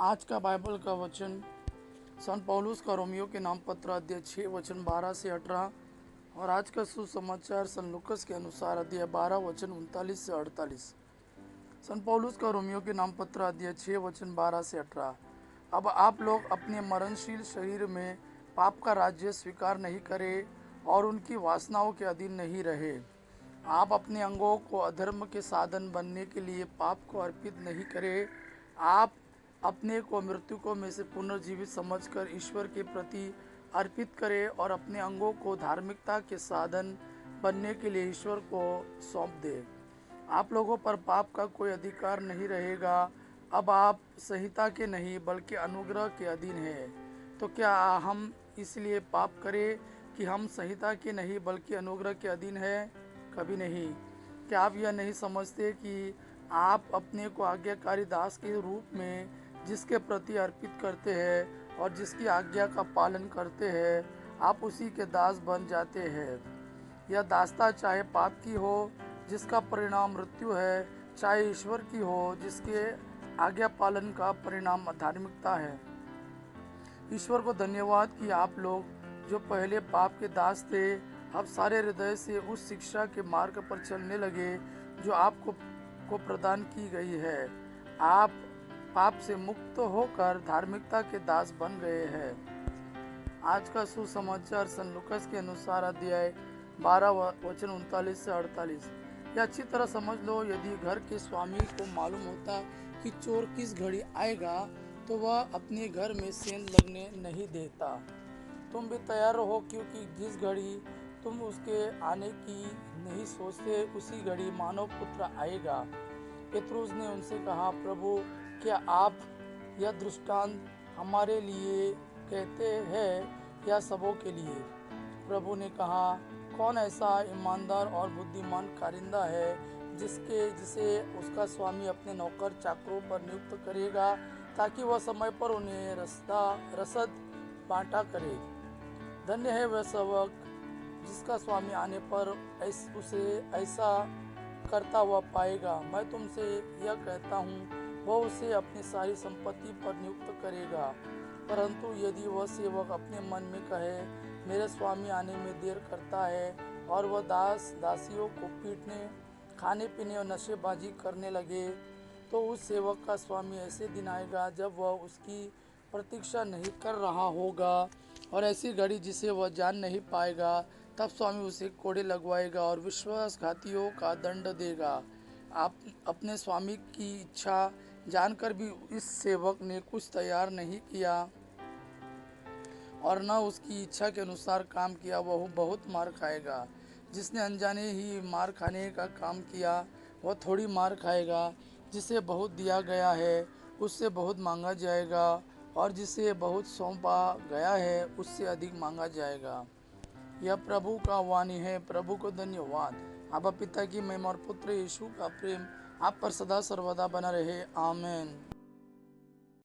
आज का बाइबल का वचन संत पौलुस का रोमियो के नाम पत्र अध्याय 6 वचन 12 से 18 और आज का सुसमाचार संत लूकस के अनुसार अध्याय 12 वचन 39 से 48। संत पौलुस का रोमियो के नाम पत्र अध्याय 6 वचन 12 से 18। अब आप लोग अपने मरणशील शरीर में पाप का राज्य स्वीकार नहीं करें और उनकी वासनाओं के अधीन नहीं रहे। आप अपने अंगों को अधर्म के साधन बनने के लिए पाप को अर्पित नहीं करें। आप अपने को मृतकों में से पुनर्जीवित समझकर ईश्वर के प्रति अर्पित करें और अपने अंगों को धार्मिकता के साधन बनने के लिए ईश्वर को सौंप दें। आप लोगों पर पाप का कोई अधिकार नहीं रहेगा। अब आप संहिता के नहीं बल्कि अनुग्रह के अधीन हैं। तो क्या हम इसलिए पाप करें कि हम संहिता के नहीं बल्कि अनुग्रह के अधीन हैं? कभी नहीं। क्या आप यह नहीं समझते कि आप अपने को आज्ञाकारी दास के रूप में जिसके प्रति अर्पित करते हैं और जिसकी आज्ञा का पालन करते हैं, आप उसी के दास बन जाते हैं। यह दासता चाहे पाप की हो जिसका परिणाम मृत्यु है, चाहे ईश्वर की हो जिसके आज्ञा पालन का परिणाम धार्मिकता है। ईश्वर को धन्यवाद कि आप लोग जो पहले पाप के दास थे, अब सारे हृदय से उस शिक्षा के मार्ग पर चलने लगे जो आपको प्रदान की गई है। आप पाप से मुक्त होकर धार्मिकता के दास बन गए हैं। आज का सुसमाचार संत लूकस के अनुसार अध्याय 12 वचन 39 से 48। यह अच्छी तरह समझ लो, यदि घर के स्वामी को मालूम होता कि चोर किस घड़ी आएगा तो वह अपने घर में सेंध लगने नहीं देता। तुम भी तैयार रहो, क्योंकि जिस घड़ी तुम उसके आने की नहीं सोचते उसी घड़ी मानव पुत्र आएगा। पेतरुस ने उनसे कहा, प्रभु, क्या आप यह दृष्टांत हमारे लिए कहते हैं या सबों के लिए? प्रभु ने कहा, कौन ऐसा ईमानदार और बुद्धिमान कारिंदा है जिसे उसका स्वामी अपने नौकर चाकरों पर नियुक्त करेगा ताकि वह समय पर उन्हें रसद बांटा करे। धन्य है वह सेवक जिसका स्वामी आने पर उसे ऐसा करता हुआ पाएगा। मैं तुमसे यह कहता हूँ, वह उसे अपनी सारी संपत्ति पर नियुक्त करेगा। परंतु यदि वह सेवक अपने मन में कहे, मेरे स्वामी आने में देर करता है, और वह दासियों को पीटने, खाने पीने और नशेबाजी करने लगे, तो उस सेवक का स्वामी ऐसे दिन आएगा जब वह उसकी प्रतीक्षा नहीं कर रहा होगा, और ऐसी घड़ी जिसे वह जान नहीं पाएगा। तब स्वामी उसे कोड़े लगवाएगा और विश्वासघातियों का दंड देगा। आप अपने स्वामी की इच्छा जानकर भी इस सेवक ने कुछ तैयार नहीं किया और न उसकी इच्छा के अनुसार काम किया, वह बहुत मार खाएगा। जिसने अनजाने ही मार खाने का काम किया वह थोड़ी मार खाएगा। जिसे बहुत दिया गया है उससे बहुत मांगा जाएगा, और जिसे बहुत सौंपा गया है उससे अधिक मांगा जाएगा। यह प्रभु का वाणी है। प्रभु को धन्यवाद। आबा पिता की महिमा और पुत्र यीशु का प्रेम आप पर सदा सर्वदा बना रहे। आमीन।